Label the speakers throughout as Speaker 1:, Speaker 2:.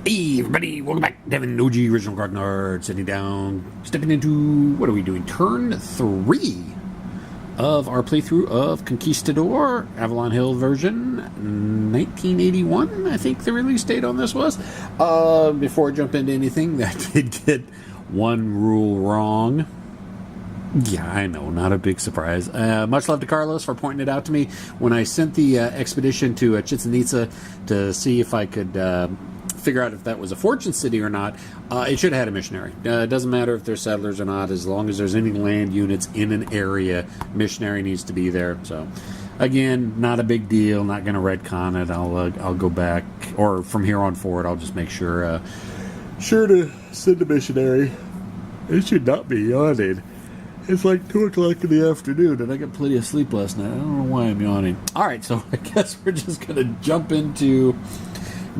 Speaker 1: Hey everybody, welcome back. Devin, OG Original Card Nerd, sitting down, stepping into, what are we doing? Turn 3 of our playthrough of Conquistador, Avalon Hill version, 1981, I think the release date on this was. Before I jump into anything, that did get one rule wrong. Yeah, I know, not a big surprise. Much love to Carlos for pointing it out to me when I sent the expedition to Chichen Itza to see if I could figure out if that was a fortune city or not. It should have had a missionary. It doesn't matter if they're settlers or not, as long as there's any land units in an area, missionary needs to be there. So again, not a big deal, not going to retcon it. I'll go back, or from here on forward I'll just make sure to send a missionary. It should not be yawning. It's like 2 o'clock in the afternoon and I got plenty of sleep last night. I don't know why I'm yawning. Alright, so I guess we're just going to jump into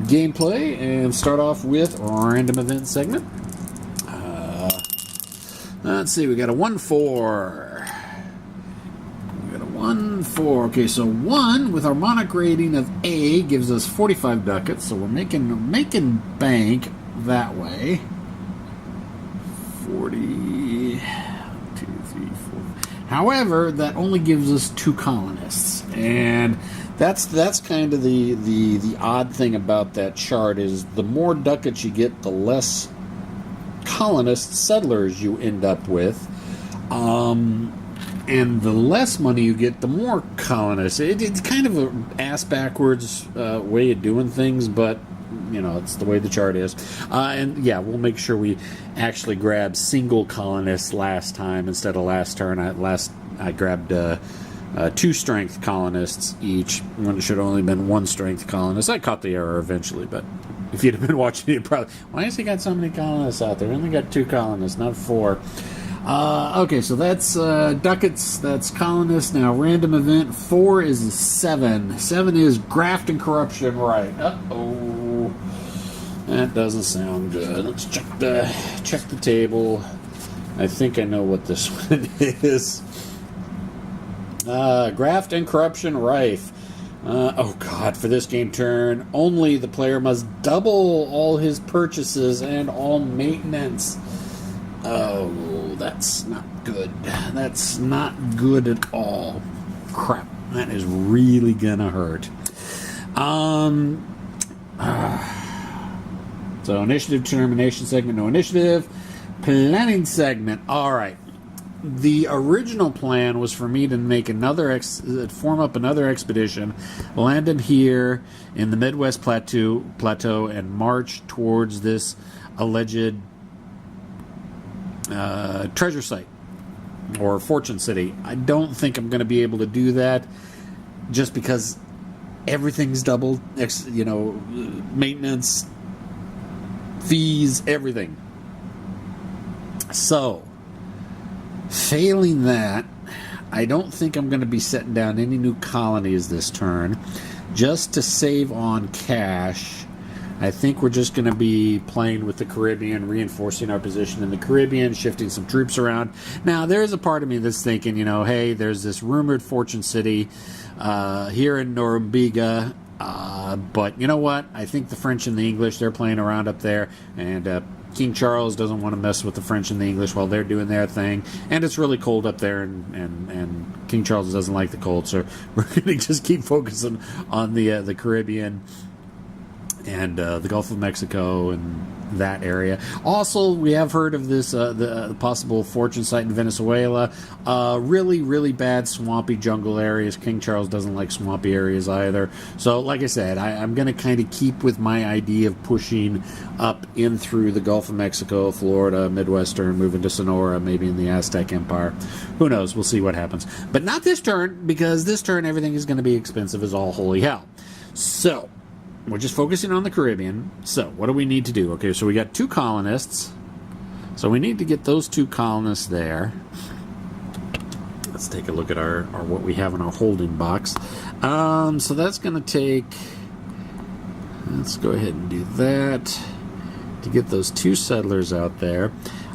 Speaker 1: gameplay and start off with random event segment. Let's see, we got a 1-4. We got a 1-4. Okay, so 1 with our monarch rating of A gives us 45 ducats, so we're making bank that way. 40, 2, 3, 4. However, that only gives us 2 colonists, and that's kind of the odd thing about that chart is the more ducats you get, the less colonists, settlers you end up with, and the less money you get, the more colonists. It's kind of an ass-backwards way of doing things, but you know, it's the way the chart is. And yeah, we'll make sure we actually grab single colonists last time instead of last turn. I grabbed 2 strength colonists each, when it should have only been 1 strength colonist. I caught the error eventually, but if you'd have been watching it, probably, why has he got so many colonists out there? We only got 2 colonists, not 4. Okay, so that's ducats, that's colonists. Now, random event, 4 is 7. 7 is graft and corruption, right. Uh-oh. That doesn't sound good. Let's check the table. I think I know what this one is. Graft and corruption rife. Oh god, for this game turn, only the player must double all his purchases and all maintenance. Oh, that's not good. That's not good at all. Crap, that is really gonna hurt. So initiative determination segment, no initiative. Planning segment, alright. The original plan was for me to make form up another expedition, land in here in the Midwest Plateau, and march towards this alleged treasure site or fortune city. I don't think I'm going to be able to do that, just because everything's doubled. Maintenance, fees, everything. So, failing that, I don't think I'm going to be setting down any new colonies this turn. Just to save on cash, I think we're just going to be playing with the Caribbean, reinforcing our position in the Caribbean, shifting some troops around. Now, there's a part of me that's thinking, hey, there's this rumored fortune city here in Norumbega, but you know what? I think the French and the English, they're playing around up there, and King Charles doesn't want to mess with the French and the English while they're doing their thing, and it's really cold up there, and King Charles doesn't like the cold, so we're going to just keep focusing on the Caribbean and the Gulf of Mexico and that area. Also, we have heard of this the possible fortune site in Venezuela. Really, really bad swampy jungle areas. King Charles doesn't like swampy areas either. So, like I said, I'm going to kind of keep with my idea of pushing up in through the Gulf of Mexico, Florida, Midwestern, moving to Sonora, maybe in the Aztec Empire. Who knows? We'll see what happens. But not this turn, because this turn everything is going to be expensive as all holy hell. So, we're just focusing on the Caribbean. So, what do we need to do? Okay, so we got 2 colonists. So we need to get those 2 colonists there. Let's take a look at our what we have in our holding box. So that's going to take... Let's go ahead and do that to get those 2 settlers out there.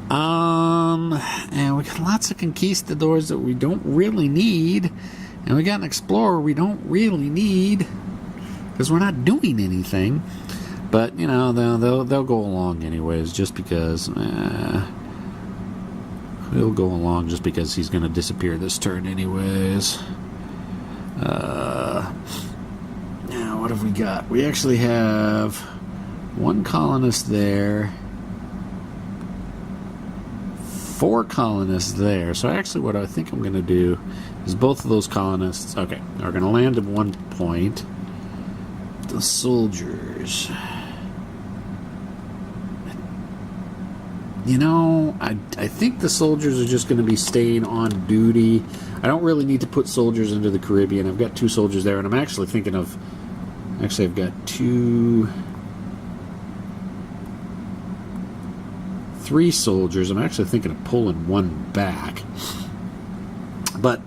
Speaker 1: And we got lots of conquistadors that we don't really need. And we got an explorer we don't really need, because we're not doing anything. But, you know, they'll go along anyways, just because. He'll go along just because he's going to disappear this turn anyways. Now, what have we got? We actually have one colonist there, 4 colonists there. So actually what I think I'm going to do is both of those colonists, okay, are going to land at one point. The soldiers. You know, I think the soldiers are just going to be staying on duty. I don't really need to put soldiers into the Caribbean. I've got 2 soldiers there, and I'm actually thinking of... Actually, I've got 3 soldiers. I'm actually thinking of pulling 1 back. But,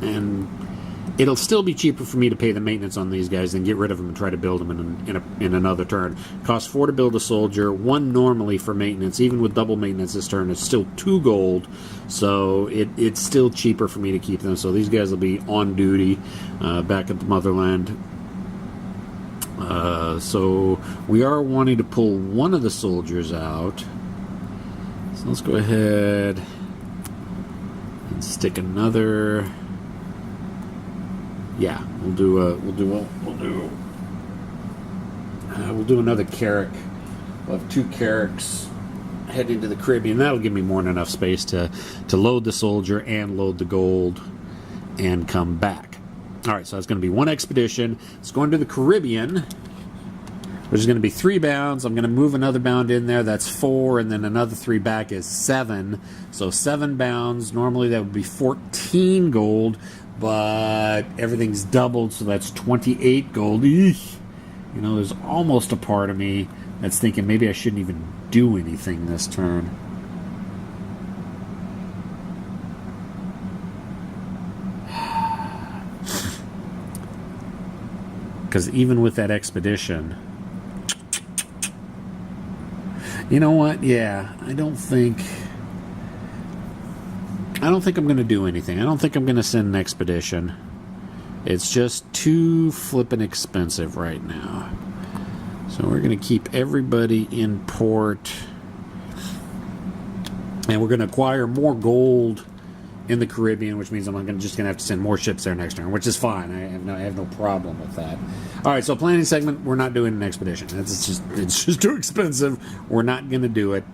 Speaker 1: and it'll still be cheaper for me to pay the maintenance on these guys than get rid of them and try to build them in another turn. Costs 4 to build a soldier, 1 normally for maintenance. Even with double maintenance this turn, it's still 2 gold. So it's still cheaper for me to keep them. So these guys will be on duty back at the motherland. So we are wanting to pull 1 of the soldiers out. So let's go ahead and stick another. Yeah, we'll do another Carrack. We'll have 2 Carracks heading to the Caribbean. That'll give me more than enough space to load the soldier and load the gold and come back. All right, so that's going to be 1 expedition. It's going to the Caribbean, which is going to be 3 bounds. I'm going to move another bound in there. That's 4, and then another 3 back is 7. So 7 bounds. Normally that would be 14 gold. But everything's doubled, so that's 28 gold. Eesh. You know, there's almost a part of me that's thinking maybe I shouldn't even do anything this turn. Because even with that expedition... You know what? Yeah, I don't think I'm going to do anything. I don't think I'm going to send an expedition. It's just too flippin' expensive right now. So we're going to keep everybody in port. And we're going to acquire more gold in the Caribbean, which means I'm just going to have to send more ships there next turn, which is fine. I have no problem with that. All right, so planning segment, we're not doing an expedition. It's just too expensive. We're not going to do it.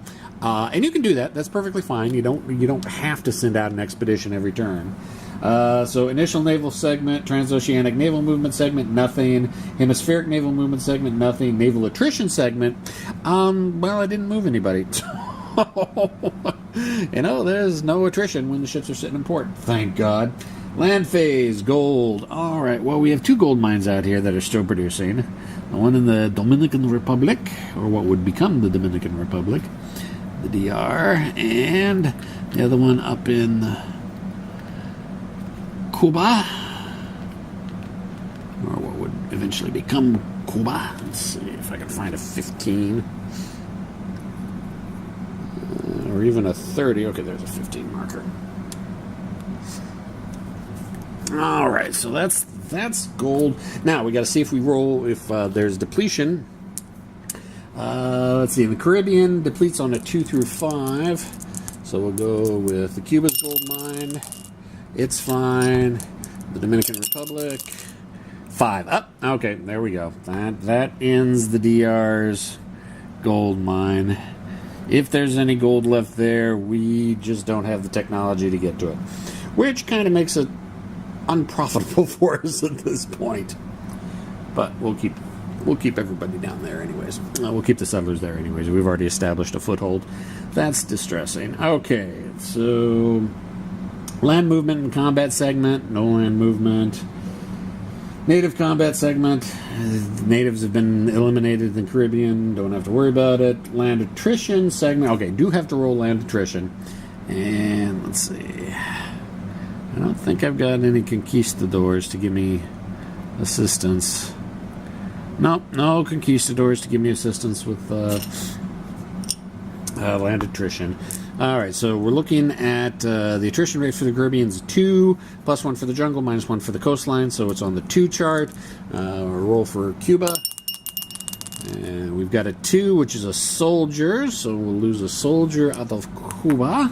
Speaker 1: And you can do that. That's perfectly fine. You don't have to send out an expedition every turn. So initial naval segment, transoceanic naval movement segment, nothing. Hemispheric naval movement segment, nothing. Naval attrition segment, well, I didn't move anybody. You know, there's no attrition when the ships are sitting in port. Thank God. Land phase, gold. All right, well, we have 2 gold mines out here that are still producing. The one in the Dominican Republic, or what would become the Dominican Republic, the DR, and the other one up in Cuba, or what would eventually become Cuba. Let's see if I can find a 15 or even a 30. Okay, there's a 15 marker. All right, so that's gold. Now we got to see if we roll if there's depletion. Let's see, in the Caribbean, depletes on a 2 through 5. So we'll go with the Cuba's gold mine. It's fine. The Dominican Republic, 5. Up. Okay, there we go. That ends the DR's gold mine. If there's any gold left there, we just don't have the technology to get to it, which kind of makes it unprofitable for us at this point. But we'll keep everybody down there anyways. We'll keep the settlers there anyways. We've already established a foothold. That's distressing. Okay, so land movement and combat segment. No land movement. Native combat segment. Natives have been eliminated in the Caribbean. Don't have to worry about it. Land attrition segment. Okay, do have to roll land attrition. And let's see. I don't think I've got any conquistadors to give me assistance. Nope, no conquistadors to give me assistance with land attrition. All right, so we're looking at the attrition rate for the Caribbean is 2, plus 1 for the jungle, minus 1 for the coastline, so it's on the 2 chart. Roll for Cuba. And we we've got a 2, which is a soldier, so we'll lose a soldier out of Cuba.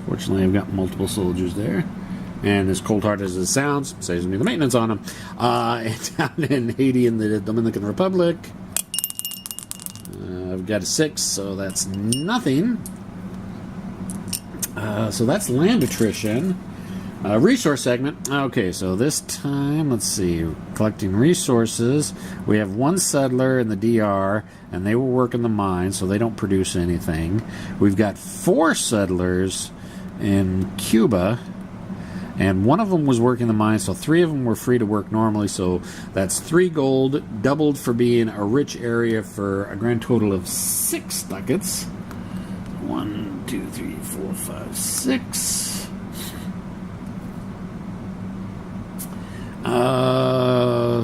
Speaker 1: Fortunately, I've got multiple soldiers there. And as cold-hearted as it sounds, saves me the maintenance on them. And down in Haiti in the Dominican Republic, I've got a 6, so that's nothing. So that's land attrition. Resource segment. Okay, so this time, let's see, collecting resources. We have 1 settler in the DR, and they were working the mine, so they don't produce anything. We've got 4 settlers in Cuba, and 1 of them was working the mine, so 3 of them were free to work normally, so that's 3 gold, doubled for being a rich area for a grand total of 6 ducats. 1, 2, 3, 4, 5, 6.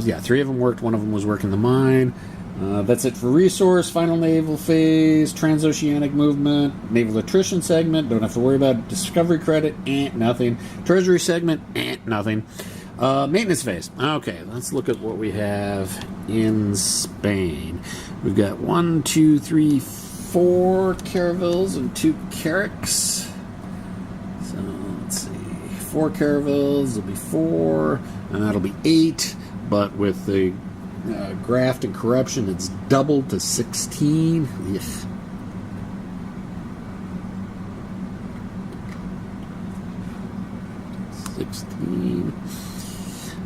Speaker 1: Yeah, 3 of them worked, 1 of them was working the mine. That's it for resource, final naval phase, transoceanic movement, naval attrition segment, don't have to worry about discovery credit, nothing. Treasury segment, nothing. Maintenance phase. Okay, let's look at what we have in Spain. We've got 1, 2, 3, 4 caravels and 2 carracks. So let's see, 4 caravels will be 4, and that'll be 8. But with the graft and corruption, it's doubled to 16.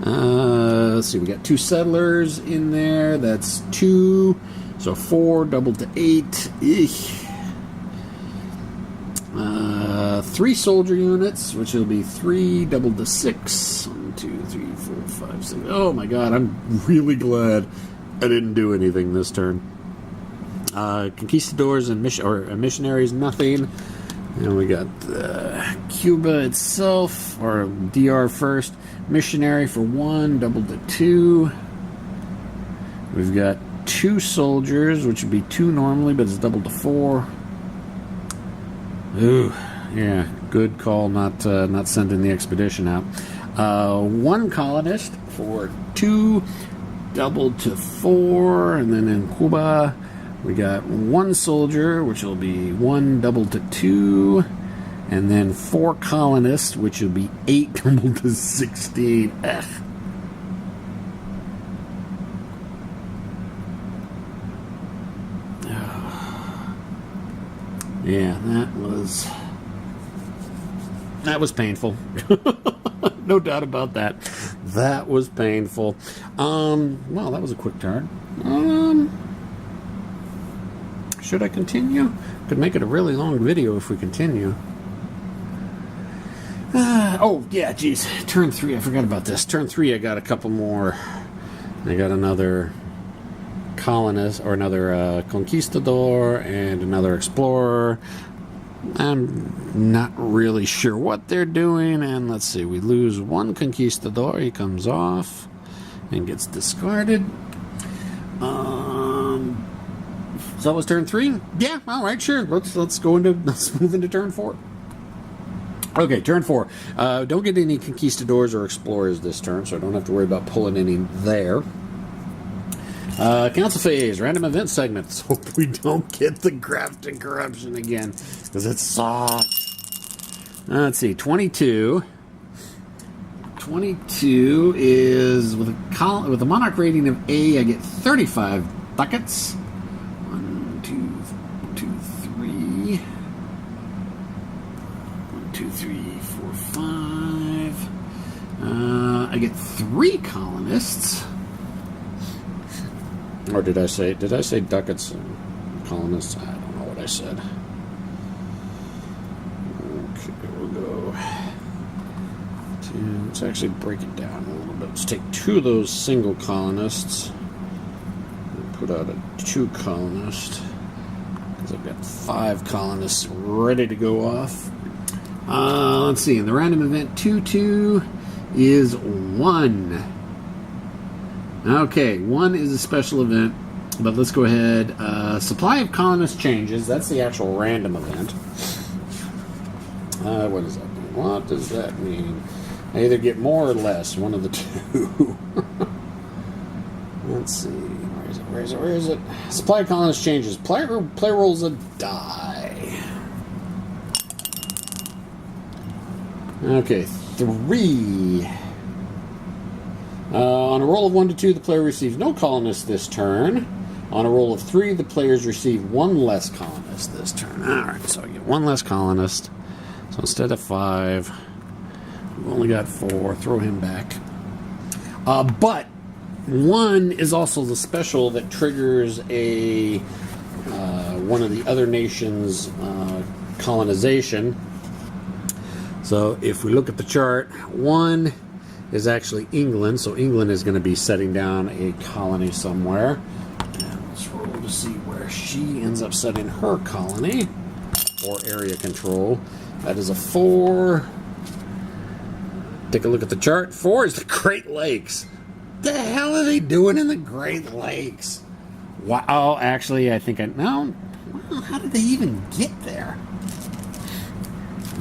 Speaker 1: Ugh. Let's see, we got 2 settlers in there. That's 2. So 4 doubled to 8. 3 soldier units, which will be 3 doubled to 6. 1, 2, 3, 4, 5, 6. Oh my god, I'm really glad I didn't do anything this turn. Conquistadors and missionaries, nothing. And we got Cuba itself, or DR first. Missionary for 1, doubled to 2. We've got 2 soldiers, which would be 2 normally, but it's doubled to 4. Ooh, yeah, good call not sending the expedition out. 1 colonist for 2, doubled to 4, and then in Cuba we got 1 soldier, which will be 1 doubled to 2, and then 4 colonists, which will be 8 doubled to 16. Ugh. Yeah, that was painful. No doubt about that. That was painful. Well, that was a quick turn. Should I continue? Could make it a really long video if we continue. Oh, yeah, geez. Turn 3, I forgot about this. Turn 3, I got a couple more. I got another colonist, or another conquistador, and another explorer. I'm not really sure what they're doing, and let's see, we lose 1 conquistador, he comes off and gets discarded. So that was turn 3? Yeah, alright, sure. Let's move into turn 4. Okay, turn 4. Don't get any conquistadors or explorers this turn, so I don't have to worry about pulling any there. Council phase, random event segments. Hope we don't get the graft and corruption again, because it sucks. Let's see, 22. 22 is, with a monarch rating of A, I get 35 ducats. 1, 2, 2, 3. 1, 2, 3, 4, 5. I get 3 colonists. Or did I say ducats and colonists? I don't know what I said. Okay, we'll go to, let's actually break it down a little bit. Let's take 2 of those single colonists and put out a 2 colonist, because I've got 5 colonists ready to go off. Let's see, in the random event, 2-2 is 1. Okay, 1 is a special event, but let's go ahead. Supply of colonists changes. That's the actual random event. What does that mean? What does that mean? I either get more or less, one of the 2. Let's see. is it? Where is it? Where is it? Supply colonist changes. Player rolls a die. Okay, 3. On a roll of 1 to 2, the player receives no colonists this turn. On a roll of 3, the players receive 1 less colonist this turn. Alright, so I get 1 less colonist. So instead of 5, we've only got 4. Throw him back. But 1 is also the special that triggers a one of the other nations' colonization. So if we look at the chart, 1 is actually England. So England is going to be setting down a colony somewhere. And let's roll to see where she ends up setting her colony or area control. That is a 4. Take a look at the chart. 4 is the Great Lakes. The hell are they doing in the Great Lakes? Wow. Oh, actually, I think no. How did they even get there?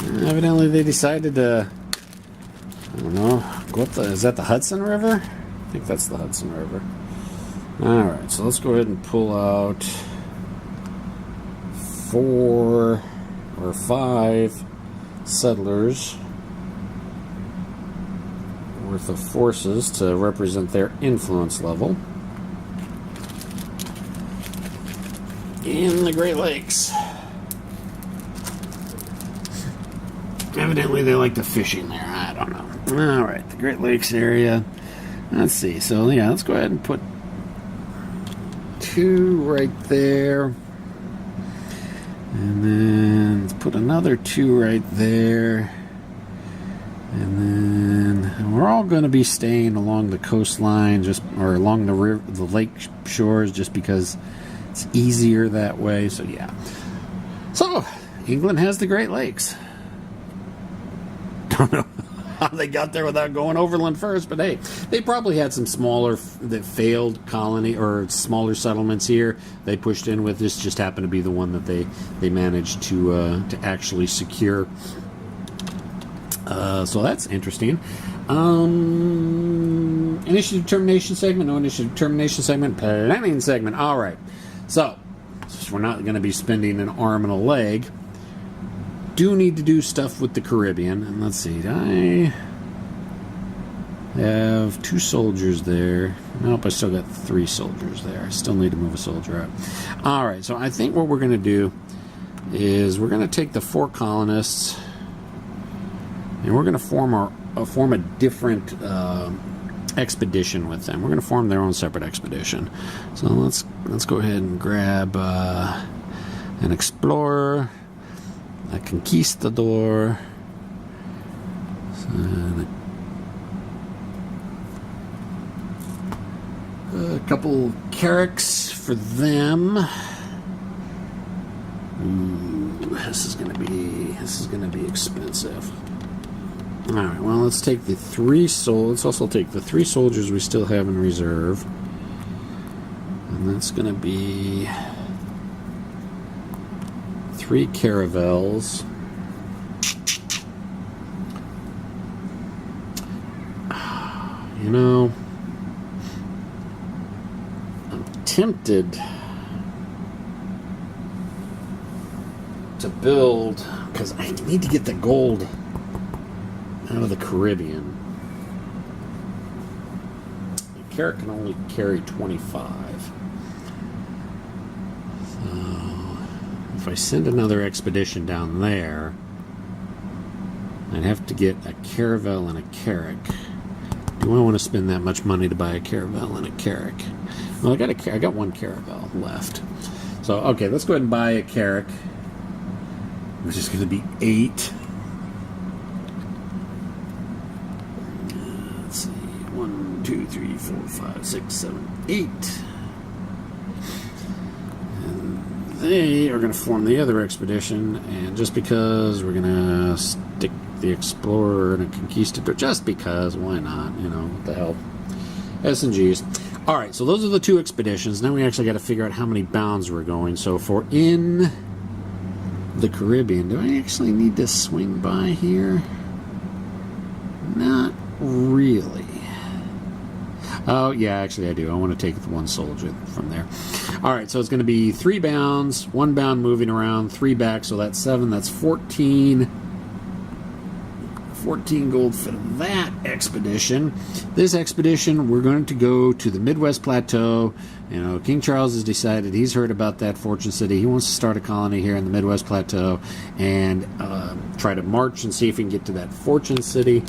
Speaker 1: Evidently, they decided to, I don't know, go up is that the Hudson River? I think that's the Hudson River. Alright, so let's go ahead and pull out 4 or 5 settlers worth of forces to represent their influence level in the Great Lakes. Evidently they like the fishing there. I don't know. Alright, the Great Lakes area. Let's see. So yeah, let's go ahead and put 2 right there. And then let's put another 2 right there. And then we're all going to be staying along the coastline, or along the lake shores, just because it's easier that way. So yeah. So England has the Great Lakes. Don't know how they got there without going overland first, but hey, they probably had some smaller that failed colony or smaller settlements here. They pushed in with. This just happened to be the one that they managed to actually secure. So that's interesting. Initiative termination segment, no initiative termination segment, planning segment. All right. So we're not going to be spending an arm and a leg. Do need to do stuff with the Caribbean. And let's see. I have 2 soldiers there. Nope, I still got 3 soldiers there. I still need to move a soldier out. All right. So I think what we're going to do is we're going to take the 4 colonists. And we're going to form a different expedition with them. We're going to form their own separate expedition. So let's go ahead and grab an explorer, a conquistador, a couple carracks for them. Ooh, this is going to be expensive. Alright, well, let's take the 3 let's also take the 3 soldiers we still have in reserve. And that's going to be 3 caravels. You know, I'm tempted to build, because I need to get the gold out of the Caribbean. The carrot can only carry 25. So if I send another expedition down there, I'd have to get a caravel and a carrack. Do I want to spend that much money to buy a caravel and a carrack? Well, I got 1 caravel left. So okay, let's go ahead and buy a carrack, which is going to be 8. Let's see, 1, 2, 3, 4, 5, 6, 7, 8. And they are going to form the other expedition, and just because we're going to stick the explorer and a conquistador, just because, why not? You know, what the hell? S&Gs. All right, so those are the 2 expeditions. Now we actually got to figure out how many bounds we're going. So for in the Caribbean, do I actually need to swing by here? Not really. Oh, yeah, actually I do. I want to take the one soldier from there. All right, so it's going to be 3 bounds, 1 bound moving around, 3 back, so that's 7. That's 14. 14 gold for that expedition. This expedition, we're going to go to the Midwest Plateau. You know, King Charles has decided, he's heard about that Fortune City. He wants to start a colony here in the Midwest Plateau and try to march and see if he can get to that Fortune City.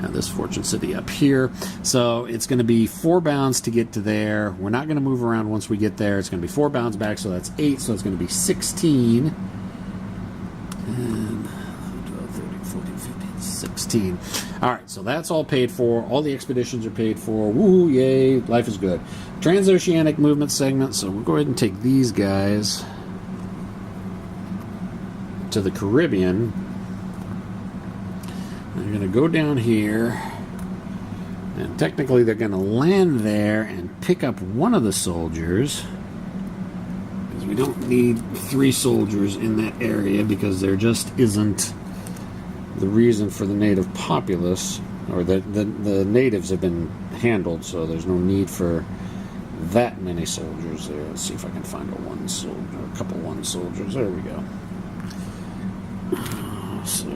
Speaker 1: This Fortune City up here. So it's going to be 4 bounds to get to there. We're not going to move around once we get there. It's going to be 4 bounds back, so that's 8. So it's going to be 16. And 12, 13, 14, 15, 16. All right, so that's all paid for. All the expeditions are paid for. Woo, yay, life is good. Transoceanic movement segment. So we'll go ahead and take these guys to the Caribbean. They're going to go down here, and technically they're going to land there and pick up one of the soldiers, because we don't need 3 soldiers in that area, because there just isn't the reason for the native populace, or the natives have been handled, so there's no need for that many soldiers there. Let's see if I can find a couple 1 soldiers. There we go. So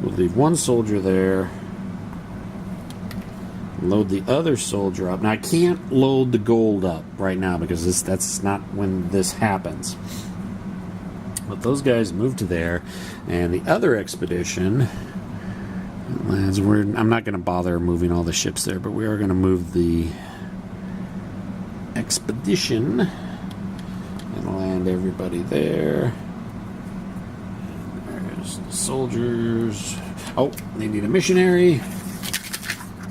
Speaker 1: we'll leave 1 soldier there. Load the other soldier up. Now I can't load the gold up right now because that's not when this happens. But those guys move to there, and the other expedition lands. I'm not going to bother moving all the ships there, but we are going to move the expedition and land everybody there. Soldiers. Oh, they need a missionary.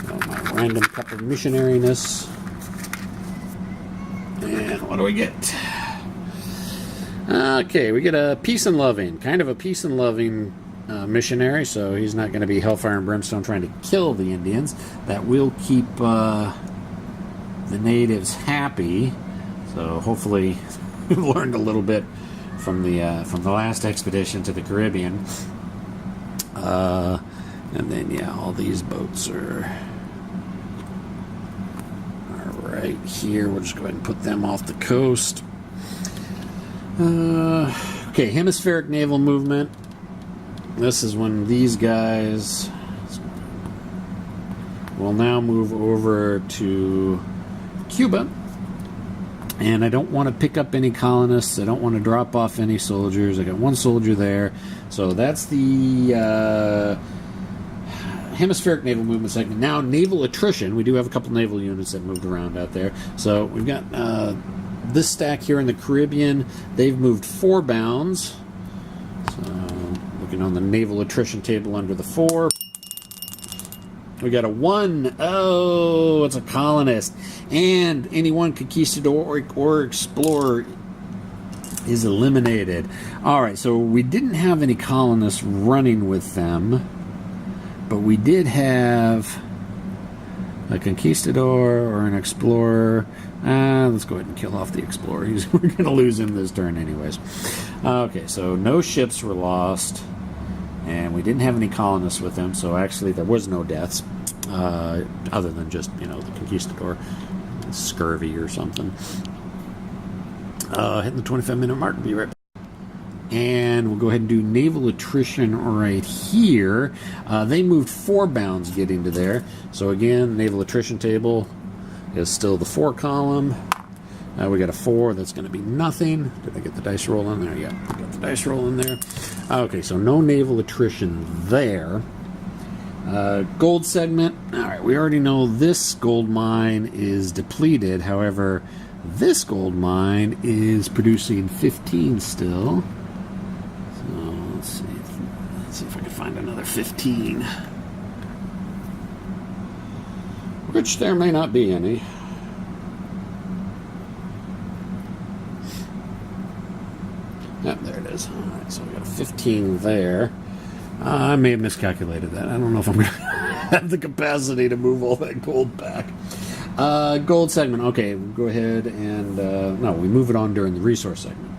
Speaker 1: Oh, my random cup of missionariness. And what do we get? Okay, we get a peace and loving. Kind of a peace and loving missionary, so he's not going to be hellfire and brimstone trying to kill the Indians. That will keep the natives happy. So hopefully we've learned a little bit from the last expedition to the Caribbean. And then, yeah, all these boats are right here. We'll just go ahead and put them off the coast. Okay, hemispheric naval movement. This is when these guys will now move over to Cuba. And I don't want to pick up any colonists. I don't want to drop off any soldiers. I got 1 soldier there. So that's the hemispheric naval movement segment. Now, naval attrition. We do have a couple naval units that moved around out there. So we've got this stack here in the Caribbean. They've moved 4 bounds. So looking on the naval attrition table under the 4. We got a 1. Oh, it's a colonist. And any 1 conquistador or explorer is eliminated. All right, so we didn't have any colonists running with them, but we did have a conquistador or an explorer. Let's go ahead and kill off the explorer. We're going to lose him this turn anyways. Okay, so no ships were lost. And we didn't have any colonists with him, so actually there was no deaths, other than just, the conquistador, scurvy or something. Hitting the 25-minute mark, be right back. And we'll go ahead and do naval attrition right here. They moved 4 bounds getting to there. So again, naval attrition table is still the 4 column. We got a 4, that's going to be nothing. Did I get the dice roll in there? Yeah, I got the dice roll in there. Okay, so no naval attrition there. Gold segment. All right, we already know this gold mine is depleted. However, this gold mine is producing 15 still. So let's see if I can find another 15. Which there may not be any. Yep, there it is. All right, so we got a 15 there. I may have miscalculated that. I don't know if I'm going to have the capacity to move all that gold back. Gold segment. Okay, we'll go ahead and... no, we move it on during the resource segment.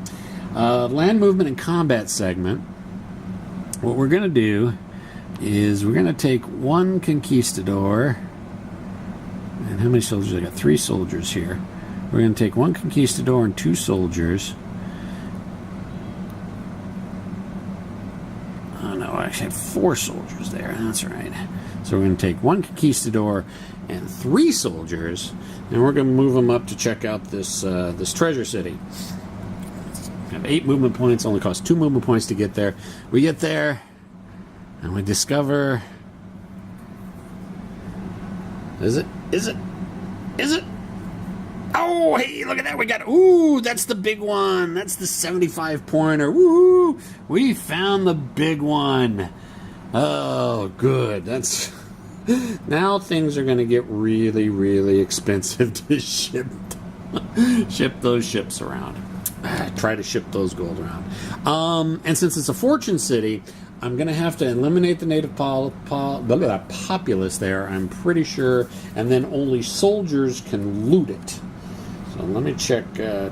Speaker 1: Land movement and combat segment. What we're going to do is we're going to take 1 conquistador how many soldiers? I got 3 soldiers here. We're going to take 1 conquistador and 2 soldiers. Oh no, I actually have 4 soldiers there. That's right. So we're going to take 1 conquistador and 3 soldiers, and we're going to move them up to check out this this treasure city. We have 8 movement points. Only costs 2 movement points to get there. We get there, and we discover. Is it? Is it? Is it? Oh, hey, look at that. We got, ooh, that's the big one. That's the 75-pointer. Woo! We found the big one. Oh, good. That's, now things are going to get really, really expensive to ship those ships around. Try to ship those gold around. And since it's a fortune city, I'm going to have to eliminate the native populace there, I'm pretty sure, and then only soldiers can loot it. So let me check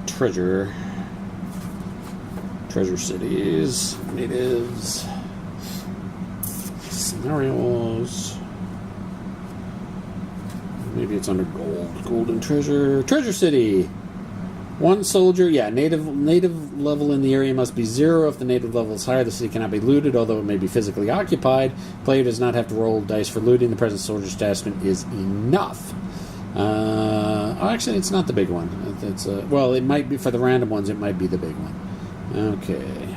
Speaker 1: treasure cities, natives, scenarios. Maybe it's under gold, golden treasure city. 1 soldier, yeah, native level in the area must be 0. If the native level is higher, the city cannot be looted, although it may be physically occupied. Player does not have to roll dice for looting. The present soldier's detachment is enough. Actually, it's not the big one. It's well, it might be for the random ones. It might be the big one. Okay.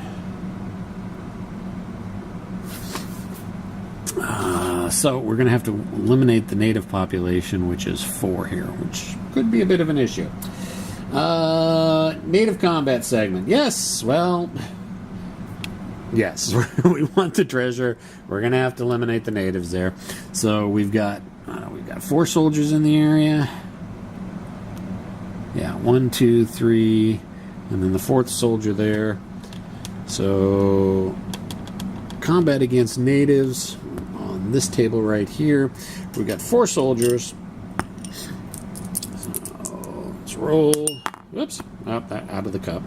Speaker 1: So we're going to have to eliminate the native population, which is 4 here, which could be a bit of an issue. Native combat segment. Yes, well, yes, we want the treasure. We're going to have to eliminate the natives there. So we've got 4 soldiers in the area. Yeah, 1, 2, 3, and then the 4th soldier there. So combat against natives on this table right here. We've got 4 soldiers. So let's roll. Whoops, out of the cup.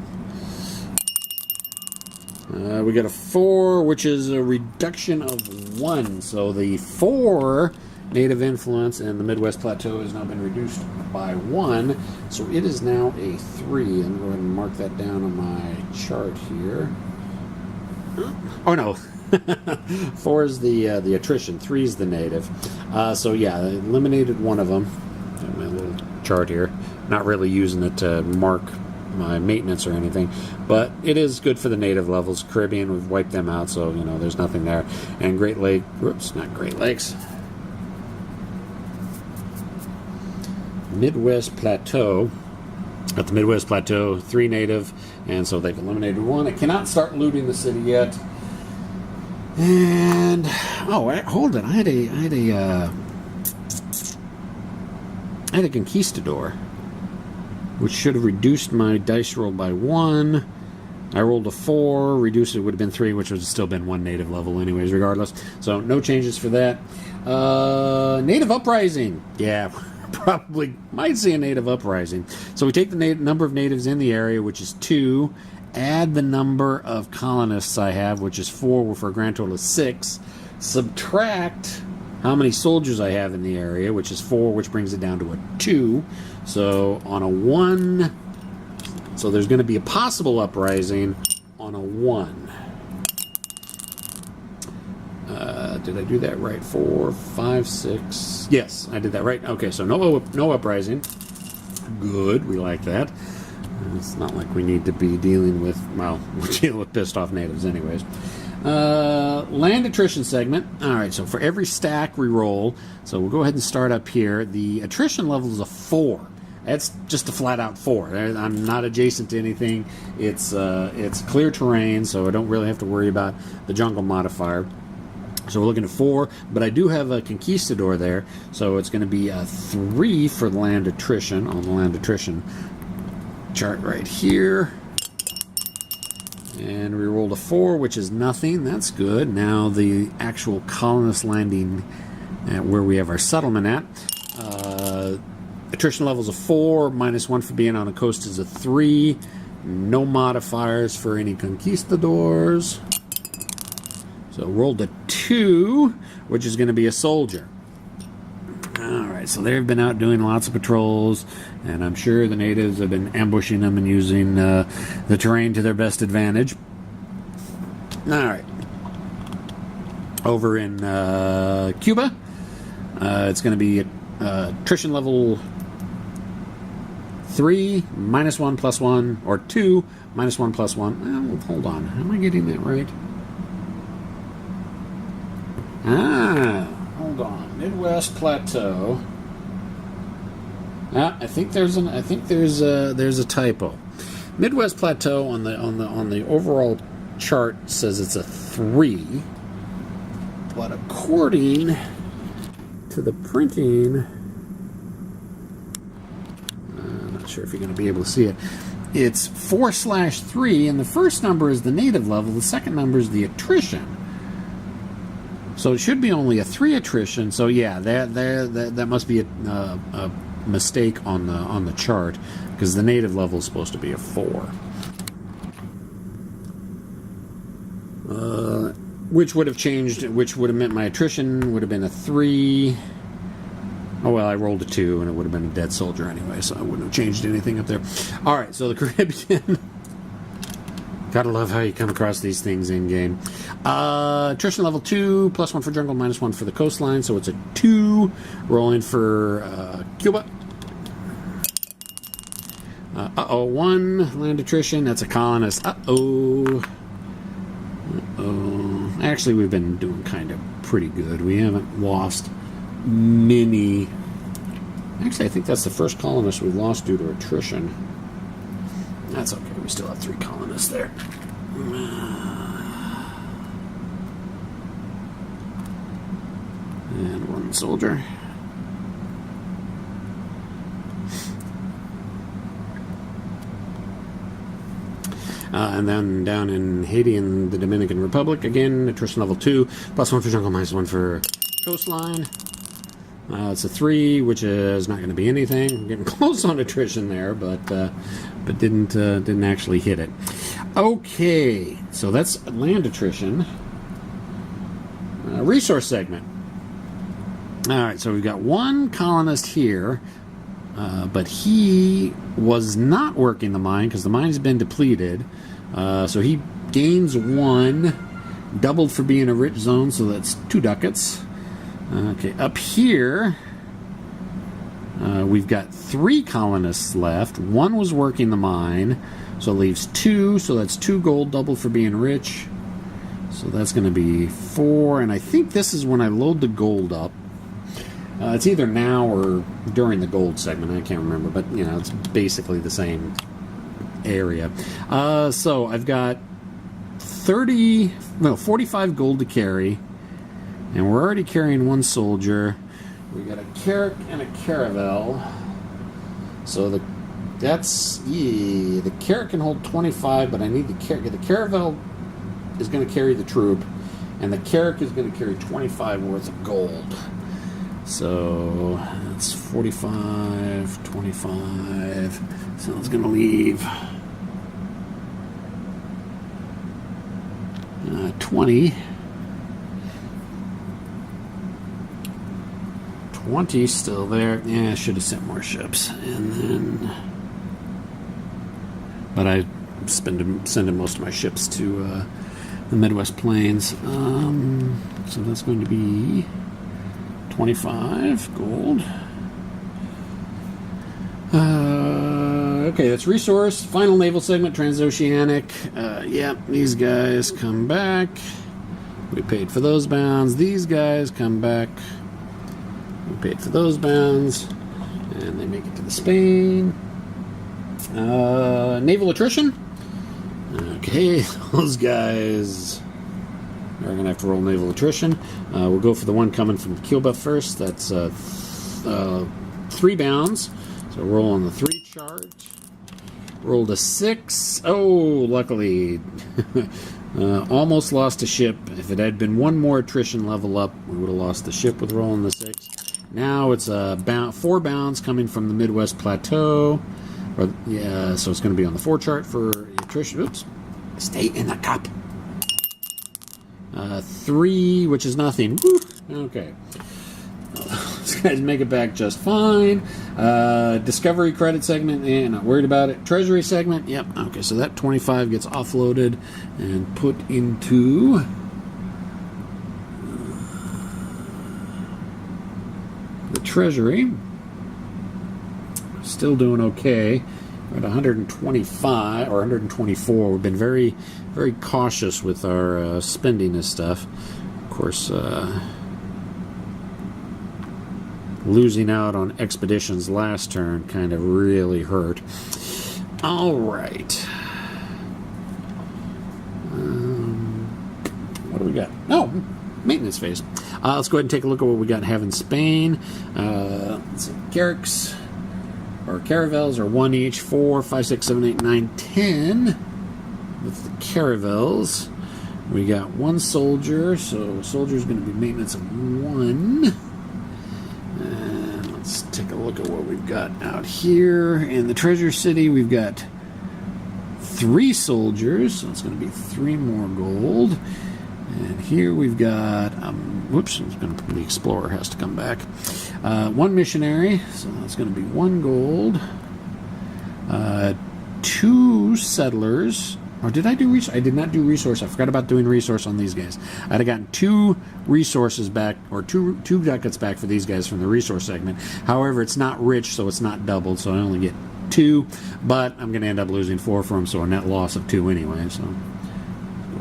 Speaker 1: We got a 4, which is a reduction of 1. So the 4 native influence in the Midwest Plateau has now been reduced by 1. So it is now a 3. I'm going to mark that down on my chart here. Oh no. 4 is the attrition. 3 is the native. So yeah, I eliminated 1 of them. Got my little chart here. Not really using it to mark my maintenance or anything, but it is good for the native levels. Caribbean, we've wiped them out, so you know there's nothing there. And Great Lake, whoops, not Great Lakes. Midwest Plateau. At the Midwest Plateau, 3 native, and so they've eliminated 1. I cannot start looting the city yet. And hold it, I had a conquistador, which should have reduced my dice roll by 1. I rolled a 4, reduced it would have been 3, which would have still been 1 native level anyways, regardless. So no changes for that. Native uprising. Yeah, probably might see a native uprising. So we take the number of natives in the area, which is 2, add the number of colonists I have, which is 4, for a grand total of 6, subtract how many soldiers I have in the area, which is 4, which brings it down to a 2. So on a 1, so there's going to be a possible uprising on a 1. Did I do that right? 4, 5, 6. Yes, I did that right. Okay, so no uprising. Good, we like that. It's not like we need to be dealing with, well, we're dealing with pissed off natives anyways. Land attrition segment. Alright, so for every stack we roll, so we'll go ahead and start up here. The attrition level is a 4. That's just a flat out 4. I'm not adjacent to anything. It's clear terrain, so I don't really have to worry about the jungle modifier. So we're looking at 4, but I do have a conquistador there, so it's going to be a 3 for land attrition on the land attrition chart right here. And we rolled a 4, which is nothing. That's good. Now the actual colonist landing at where we have our settlement at. Attrition level is a 4, -1 for being on a coast is a 3. No modifiers for any conquistadors. So rolled a 2, which is going to be a soldier. Alright, Alright, so they've been out doing lots of patrols, and I'm sure the natives have been ambushing them and using the terrain to their best advantage. Alright. Over in Cuba, it's going to be attrition level 3, -1, +1, or 2, -1, +1. Hold on. Am I getting that right? Hold on. Midwest Plateau. I think there's a typo. Midwest Plateau on the overall chart says it's a 3, but according to the printing, I'm not sure if you're going to be able to see it. It's 4/3, and the first number is the native level. The second number is the attrition. So it should be only a 3 attrition. So yeah, that must be a mistake on the chart, because the native level is supposed to be a 4. Which would have changed, which would have meant my attrition would have been a 3. Oh, well, I rolled a 2, and it would have been a dead soldier anyway, so I wouldn't have changed anything up there. All right, so the Caribbean. Gotta love how you come across these things in-game. Attrition level 2, +1 for jungle, -1 for the coastline, so it's a 2. Rolling for Cuba. 1 land attrition, that's a colonist. Actually, we've been doing kind of pretty good. We haven't lost many. Actually, I think that's the first colonist we've lost due to attrition. That's okay. We still have 3 colonists there. And 1 soldier. And then down in Haiti and the Dominican Republic, again, attrition level 2, +1 for jungle, -1 for coastline. It's a 3, which is not going to be anything. I'm getting close on attrition there, but didn't actually hit it. Okay, so that's land attrition. Resource segment. All right, so we've got 1 colonist here, but he was not working the mine because the mine's been depleted. So he gains 1, doubled for being a rich zone, so that's 2 ducats. Okay, up here, we've got 3 colonists left. 1 was working the mine, so it leaves 2, so that's 2 gold, doubled for being rich. So that's going to be 4, and I think this is when I load the gold up. It's either now or during the gold segment, I can't remember, but you know, it's basically the same area. So I've got 45 gold to carry, and we're already carrying 1 soldier. We got a Carrack and a Caravel. So the Carrack can hold 25, but I need the Caravel is going to carry the troop, and the Carrack is going to carry 25 worth of gold. So that's 45, 25. So it's going to leave 20. 20 still there. Yeah, I should have sent more ships. And then, but I sending most of my ships to the Midwest Plains. So that's going to be 25 gold. Okay, that's resource. Final naval segment, transoceanic. Yeah, these guys come back. We paid for those bounds. These guys come back. We paid for those bounds. And they make it to the Spain. Naval attrition. Okay, those guys are going to have to roll naval attrition. We'll go for the one coming from Cuba first. That's 3 bounds. So roll on the 3 chart. Rolled a 6. Oh, luckily. Almost lost a ship. If it had been 1 more attrition level up, we would have lost the ship with rolling the 6. Now it's 4 bounds coming from the Midwest Plateau. Yeah, so it's going to be on the 4 chart for attrition. Oops. Stay in the cup. 3, which is nothing. Woo. Okay. These guys make it back just fine. Discovery credit segment, not worried about it. Treasury segment, yep. Okay, so that 25 gets offloaded and put into the Treasury. Still doing okay. We're at 125 or 124. We've been very, very cautious with our spending this stuff. Of course, losing out on expeditions last turn kind of really hurt. All right. What do we got? Oh, maintenance phase. Let's go ahead and take a look at what we got in Spain. Let's see. Carracks, or caravels, are 1 each. 4, 5, 6, 7, 8, 9, 10. With the caravels, we got 1 soldier, so soldier is going to be maintenance of 1. And let's take a look at what we've got out here. In the treasure city, we've got 3 soldiers, so it's going to be 3 more gold. And here we've got, whoops, the explorer has to come back. 1 missionary, so that's going to be 1 gold. 2 settlers. Or did I do resource? I did not do resource. I forgot about doing resource on these guys. I'd have gotten 2 resources back, or two ducats back for these guys from the resource segment. However, it's not rich, so it's not doubled, so I only get 2. But I'm going to end up losing 4 for them, so a net loss of 2 anyway. So go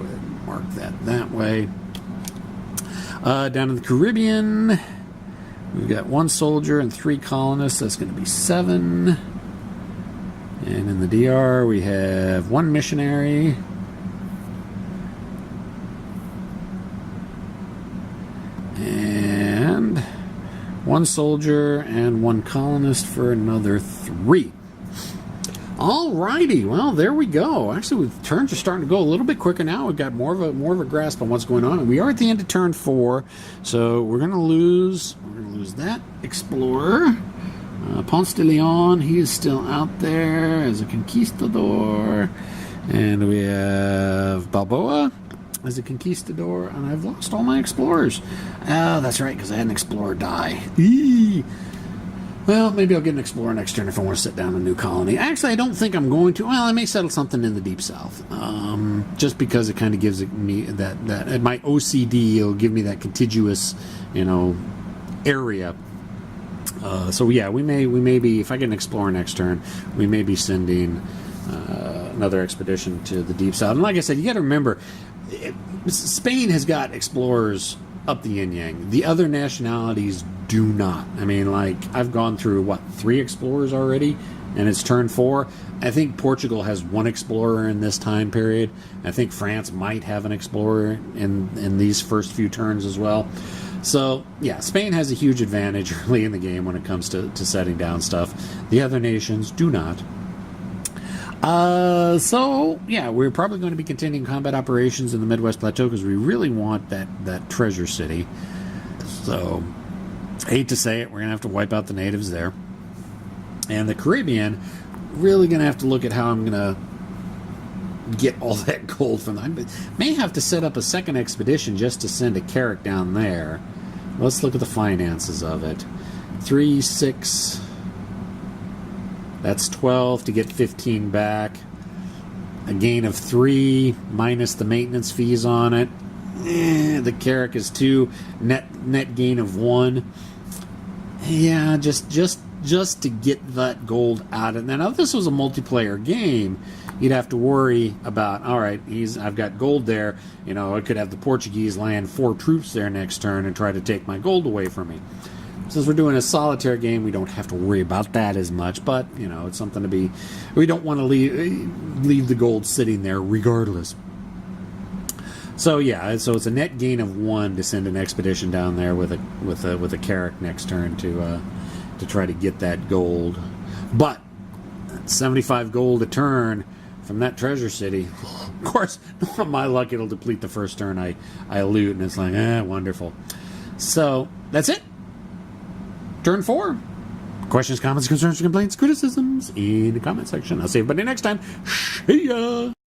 Speaker 1: ahead and mark that way. Down in the Caribbean, we've got 1 soldier and 3 colonists. That's going to be 7. And in the DR, we have 1 missionary. And 1 soldier and 1 colonist for another 3. Alrighty, well, there we go. Actually, turns are starting to go a little bit quicker now. We've got more of a grasp on what's going on. And we are at the end of turn 4, so we're gonna lose that explorer. Ponce de Leon, he is still out there as a conquistador. And we have Balboa as a conquistador. And I've lost all my explorers. Oh, that's right, because I had an explorer die. Eee. Well, maybe I'll get an explorer next turn if I want to set down a new colony. Actually, I don't think I'm going to. Well, I may settle something in the Deep South. Just because it kind of gives me that at my OCD, it'll give me that contiguous, area. So yeah, we may be, if I get an explorer next turn, we may be sending another expedition to the Deep South. And like I said, you got to remember, Spain has got explorers up the yin yang. The other nationalities do not. I mean, like, I've gone through 3 explorers already, and it's turn 4. I think Portugal has 1 explorer in this time period. I think France might have an explorer in these first few turns as well. So, yeah, Spain has a huge advantage early in the game when it comes to setting down stuff. The other nations do not. So, yeah, we're probably going to be continuing combat operations in the Midwest Plateau because we really want that treasure city. So, I hate to say it, we're going to have to wipe out the natives there. And the Caribbean, really going to have to look at how I'm going to get all that gold from them. I may have to set up a second expedition just to send a carrack down there. Let's look at the finances of it. 3, 6. That's 12 to get 15 back. A gain of 3 minus the maintenance fees on it. The carrack is 2. Net gain of 1. Yeah, just to get that gold out of it. Now, if this was a multiplayer game, you'd have to worry about, all right, I've got gold there. I could have the Portuguese land 4 troops there next turn and try to take my gold away from me. Since we're doing a solitaire game, we don't have to worry about that as much. But, it's something to be... We don't want to leave the gold sitting there regardless. So, yeah, so it's a net gain of 1 to send an expedition down there with a carrack next turn to try to get that gold. But 75 gold a turn from that treasure city. Of course, on my luck, it'll deplete the first turn I loot, and it's like, wonderful. So, that's it. Turn 4. Questions, comments, concerns, complaints, criticisms in the comment section. I'll see everybody next time. See ya!